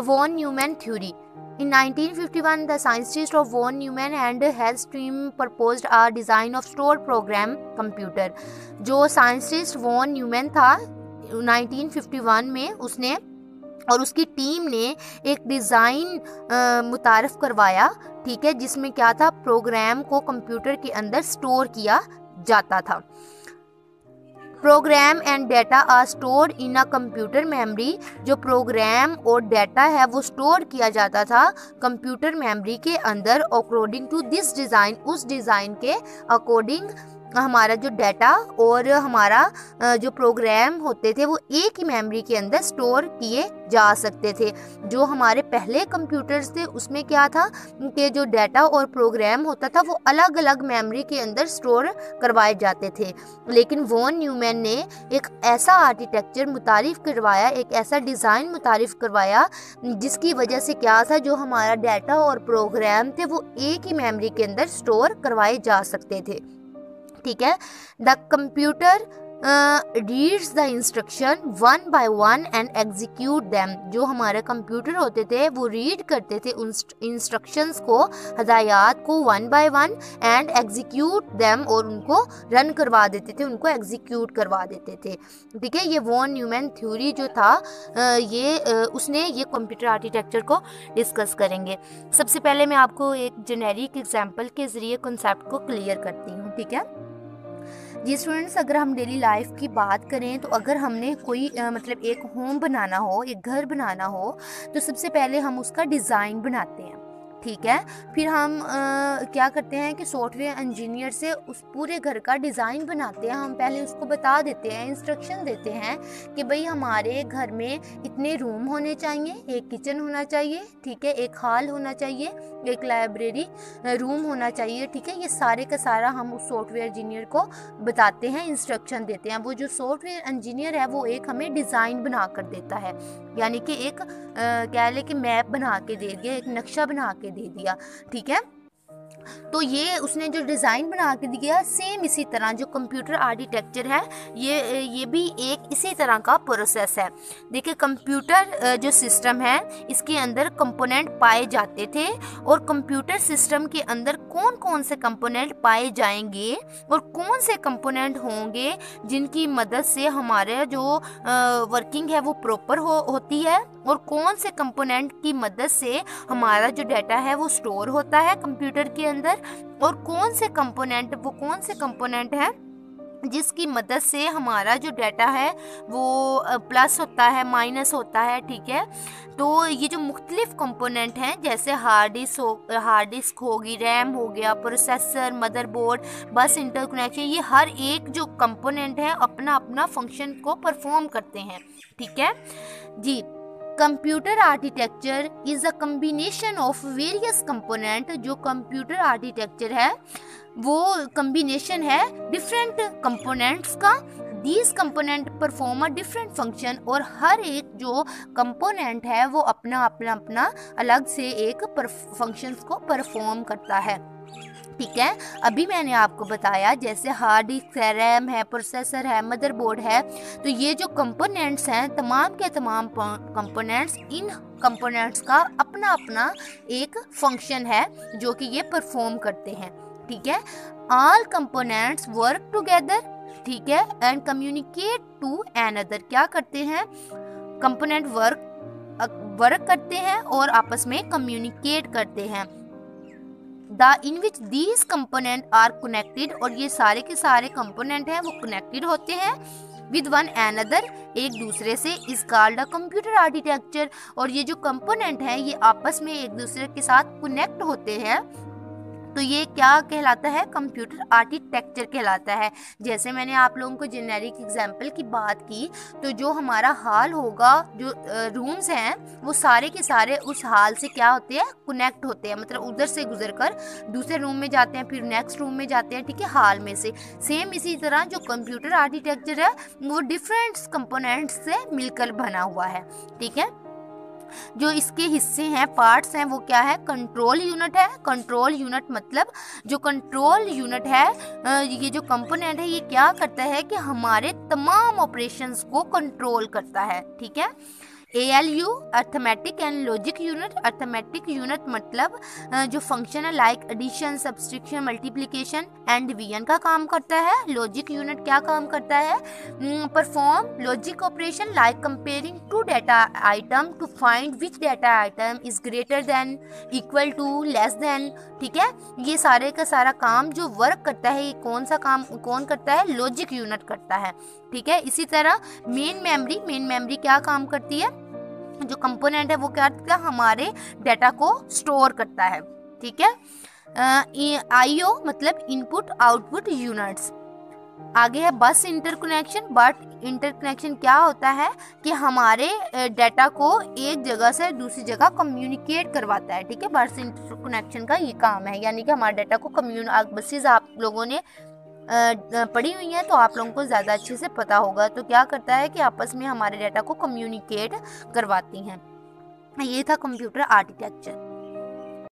Von Neumann theory. In 1951, the scientist of von Neumann and Hallström proposed a design of stored program computer। जो scientist von Neumann था 1951 में, उसने और उसकी team ने एक डिज़ाइन मुतारफ़ करवाया, ठीक है, जिसमें क्या था, प्रोग्राम को कंप्यूटर के अंदर स्टोर किया जाता था। Program and data are stored in a computer memory. जो प्रोग्राम और डाटा है वो स्टोर किया जाता था कंप्यूटर मेमोरी के अंदर अकॉर्डिंग टू दिस डिज़ाइन। उस डिज़ाइन के अकॉर्डिंग हमारा जो डाटा और हमारा जो प्रोग्राम होते थे वो एक ही मेमोरी के अंदर स्टोर किए जा सकते थे। जो हमारे पहले कंप्यूटर्स थे उसमें क्या था कि जो डाटा और प्रोग्राम होता था वो अलग अलग मेमोरी के अंदर स्टोर करवाए जाते थे, लेकिन वॉन न्यूमैन ने एक ऐसा आर्किटेक्चर मुतारिफ करवाया, एक ऐसा डिज़ाइन मुतारिफ करवाया जिसकी वजह से क्या था, जो हमारा डाटा और प्रोग्राम थे वो एक ही मेमोरी के अंदर स्टोर करवाए जा सकते थे, ठीक है। The computer reads the instruction one by one and execute them. जो हमारे कंप्यूटर होते थे वो रीड करते थे उन इंस्ट्रक्शंस को, हदायत को, one by one and execute them, और उनको रन करवा देते थे, उनको एग्जीक्यूट करवा देते थे, ठीक है। ये वॉन न्यूमैन थ्योरी जो था उसने ये कंप्यूटर आर्किटेक्चर को डिस्कस करेंगे। सबसे पहले मैं आपको एक जेनेरिक एग्जांपल के ज़रिए कॉन्सेप्ट को क्लियर करती हूँ, ठीक है जी स्टूडेंट्स। अगर हम डेली लाइफ की बात करें तो अगर हमने कोई मतलब एक होम बनाना हो, एक घर बनाना हो, तो सबसे पहले हम उसका डिज़ाइन बनाते हैं, ठीक है। फिर हम क्या करते हैं कि सॉफ्टवेयर इंजीनियर से उस पूरे घर का डिज़ाइन बनाते हैं। हम पहले उसको बता देते हैं, इंस्ट्रक्शन देते हैं कि भाई हमारे घर में इतने रूम होने चाहिए, एक किचन होना चाहिए, ठीक है, एक हॉल होना चाहिए, एक लाइब्रेरी रूम होना चाहिए, ठीक है। ये सारे का सारा हम उस सॉफ्टवेयर इंजीनियर को बताते हैं, इंस्ट्रक्शन देते हैं। वो जो सॉफ्टवेयर इंजीनियर है वो एक हमें डिज़ाइन बना कर देता है, यानी कि एक कह ले कि मैप बना के दे दिया, एक नक्शा बना के दे दिया, ठीक है। तो ये उसने जो डिज़ाइन बना के दिया, सेम इसी तरह जो कंप्यूटर आर्किटेक्चर है ये भी एक इसी तरह का प्रोसेस है। देखिए कंप्यूटर जो सिस्टम है इसके अंदर कंपोनेंट पाए जाते थे, और कंप्यूटर सिस्टम के अंदर कौन कौन से कंपोनेंट पाए जाएंगे और कौन से कंपोनेंट होंगे जिनकी मदद से हमारे जो वर्किंग है वो प्रॉपर होती है, और कौन से कंपोनेंट की मदद से हमारा जो डाटा है वो स्टोर होता है कंप्यूटर के अंदर, और कौन से कंपोनेंट हैं जिसकी मदद से हमारा जो डाटा है वो प्लस होता है, माइनस होता है, ठीक है। तो ये जो मुख्तलिफ कंपोनेंट हैं जैसे हार्ड डिस्क होगी, रैम हो गया, प्रोसेसर, मदरबोर्ड, बस इंटरकनेक्शन, ये हर एक जो कंपोनेंट है अपना अपना फंक्शन को परफॉर्म करते हैं, ठीक है जी। Computer architecture is a combination of various component. जो कंप्यूटर आर्किटेक्चर है वो कम्बिनेशन है डिफरेंट कंपोनेंट्स का। These component perform a different function, और हर एक जो कंपोनेंट है वो अपना अलग से एक फंक्शंस को परफॉर्म करता है, ठीक है। अभी मैंने आपको बताया जैसे हार्ड डिस्क है, रैम है, प्रोसेसर है, मदरबोर्ड है, तो ये जो कंपोनेंट्स हैं तमाम के तमाम कंपोनेंट्स, इन कंपोनेंट्स का अपना अपना एक फंक्शन है जो कि ये परफॉर्म करते हैं, ठीक है। ऑल कंपोनेंट्स वर्क टुगेदर, ठीक है, एंड कम्युनिकेट टू अनदर। क्या करते हैं, कंपोनेंट वर्क करते हैं और आपस में कम्युनिकेट करते हैं। In which these component are connected, और ये सारे के सारे कंपोनेंट हैं वो कनेक्टेड होते हैं विद वन अनदर, एक दूसरे से, is called a computer architecture. और ये जो कंपोनेंट हैं ये आपस में एक दूसरे के साथ कनेक्ट होते हैं, तो ये क्या कहलाता है, कंप्यूटर आर्किटेक्चर कहलाता है। जैसे मैंने आप लोगों को जेनेरिक एग्जांपल की बात की, तो जो हमारा हॉल होगा, जो रूम्स हैं वो सारे के सारे उस हॉल से क्या होते हैं, कनेक्ट होते हैं, मतलब उधर से गुजरकर दूसरे रूम में जाते हैं, फिर नेक्स्ट रूम में जाते हैं, ठीक है, हॉल में से। सेम इसी तरह जो कंप्यूटर आर्किटेक्चर है वो डिफरेंट कंपोनेंट्स से मिलकर बना हुआ है, ठीक है। जो इसके हिस्से हैं, पार्ट्स हैं, वो क्या है, कंट्रोल यूनिट है। कंट्रोल यूनिट मतलब जो कंट्रोल यूनिट है, ये जो कंपोनेंट है ये क्या करता है कि हमारे तमाम ऑपरेशंस को कंट्रोल करता है, ठीक है। ALU arithmetic and logic unit. Arithmetic unit मतलब जो फंक्शन है like addition, subtraction, multiplication and division का काम करता है। लॉजिक यूनिट क्या काम करता है? Perform logic operation like comparing two data item to find which data item is greater than, equal to, less than. ठीक है, ये सारे का सारा काम जो वर्क करता है, ये कौन सा काम कौन करता है? लॉजिक यूनिट करता है। ठीक है, इसी तरह मेन मेमोरी क्या काम करती है? जो कंपोनेंट है वो क्या करता है? हमारे डाटा को स्टोर करता है। ठीक है, IO मतलब इनपुट आउटपुट यूनिट्स। आगे है बस इंटरकनेक्शन। बट इंटरकनेक्शन क्या होता है कि हमारे डाटा को एक जगह से दूसरी जगह कम्युनिकेट करवाता है। ठीक है, बस इंटरकनेक्शन का ये काम है, यानी कि हमारे डाटा को बसेस आप लोगों ने पढ़ी हुई हैं तो आप लोगों को ज़्यादा अच्छे से पता होगा। तो क्या करता है कि आपस में हमारे डाटा को कम्युनिकेट करवाती हैं। ये था कंप्यूटर आर्किटेक्चर।